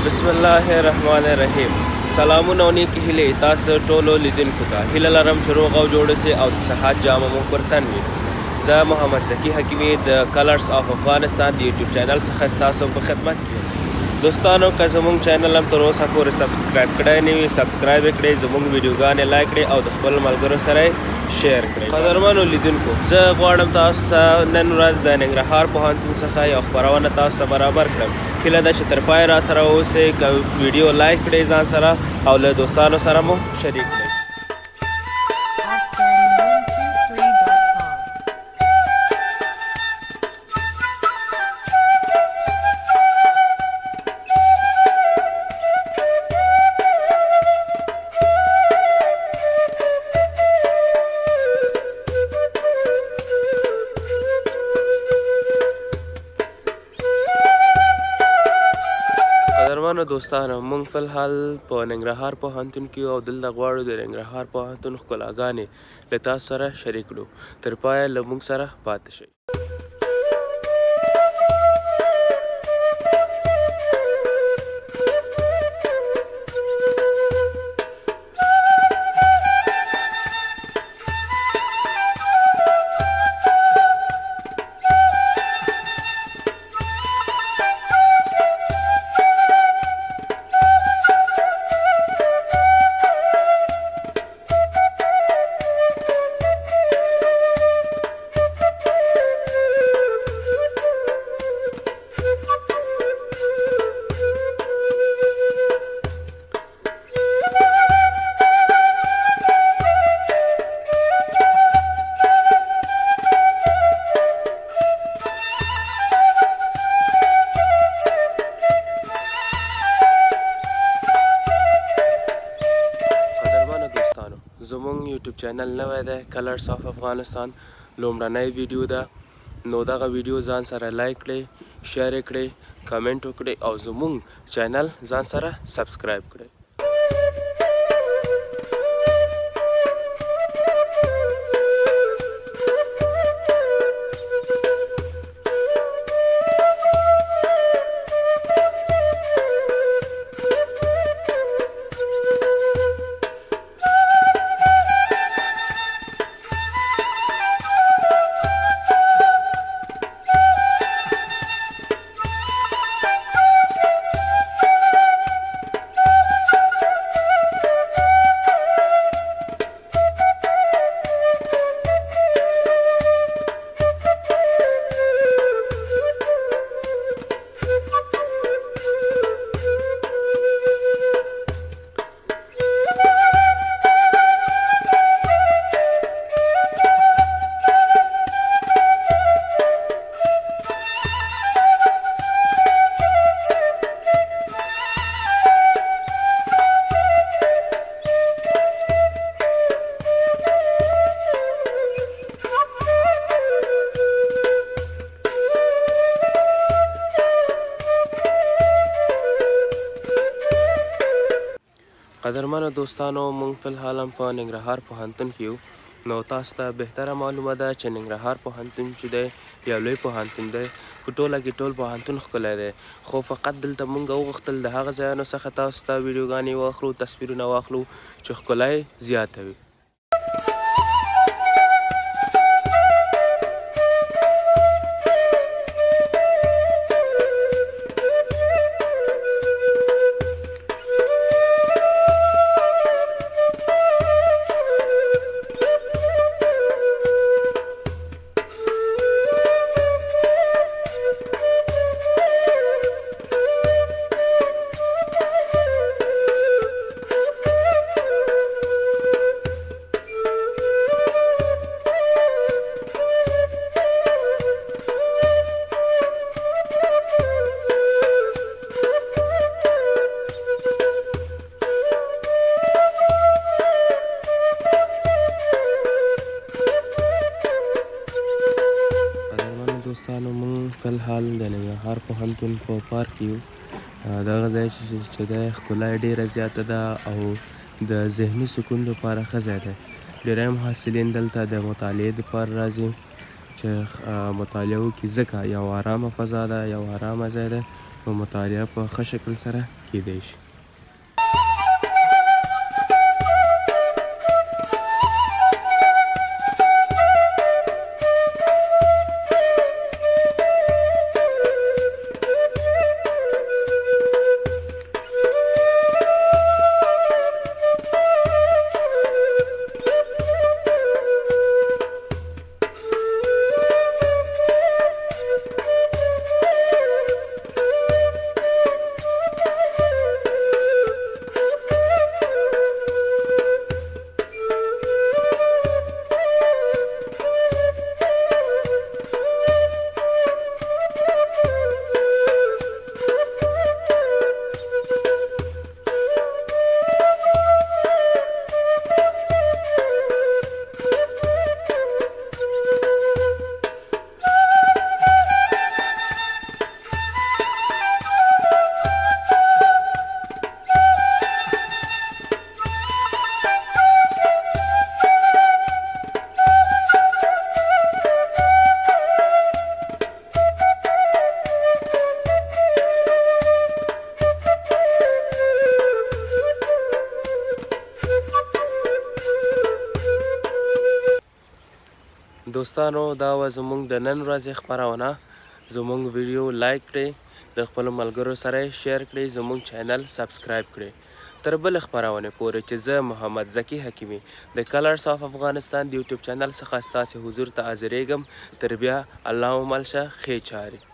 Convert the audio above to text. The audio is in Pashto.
बिस्मिल्लाहिर्रहमानिर्रहीम। सलामुन औ नेकी हिले तासु टोलो लिदिनको ته هیله لرم چې روغ او جوړ سي او د صحت جامه مو پر تن وي. زه محمد ذکی حکیمی د کلرز اف افغانستان د یوټیوب چینل څخه ستاسو په خدمت کې یم. دوستانو که زموږ چینل هم تر اوسه پورې سبسکرایب کړی نه وي سبسکرایب یې کړئ، زموږ ویډیوګانې لایک کړئ او د خپل ملګرو سره یې شیر کړئ. قدرمنو لیدونکو، زه غواړم تاسو ته نن ورځ د ننګرهار پوهنتون څخه یو خپرونه تاسو ته برابر کړم. هیله ده چې تر پای را سره اوسئ، که ویډیو لایک کړئ ځان سره او له دوستانو سره مو شریک کړئ. قدرمنو دوستانو، موږ فلحال په ننګرهار پوهنتون کې او دلته غواړو د ننګرهار پوهنتون ښکلاګانې له تاسو سره شریک کړو. تر پایه له موږ سره پاتې شئ. زموږ یوټیوب چینل نوی دی، کلرز اف افغانستان، لومړنی ویډیو ده. نو دغه ویډیو ځان سره لایک کړئ، شیر یې کړئ، کمنټ وکړئ او زموږ چینل ځان سره سبسکرایب کړئ. قدرمنو دوستانو، موږ فلحال هم په ننګرهار پوهنتون کې یو. نو تاسو ته بهتره معلومه ده چې ننګرهار پوهنتون چې دی یو لوی پوهنتون دی. په ټوله کې ټول پوهنتون ښکلی دی، خو فقط دلته موږ وغوښتل د هغه ځایونو څخه تاسو ته ویډیوګانې واخلو، تصویرونه واخلو چې ښکلا یې زیاته وي. دوستانو، موږ فلحال د ننګرهار پوهنتون په پارک کې یو. دغه ځای چې دی ښکلا یې ډېره زیاته ده او د ذهني سکون لپاره ښه ځای دی. ډېری محصلین دلته د مطالعې دپاره راځي چې مطالعه وکړي، ځکه یو ارامه فضا ده، یو ارامه ځای دی. په مطالعه په ښه شکل سره کیدای شي. دوستانو دا و زموږ د نن ورځې خپرونه. زموږ ویډیو لایک کړئ، د خپلو ملګرو سره یې شیر کړئ، زموږ چینل سبسکرایب کړئ. تر بلې خپرونې پورې چې زه محمد ذکي حکیمي د کلرز آف افغانستان د یوټیوب چینل څخه ستاسې حضور ته حاضرېږم، تر بیا الله مو مل شه، ښې چارې.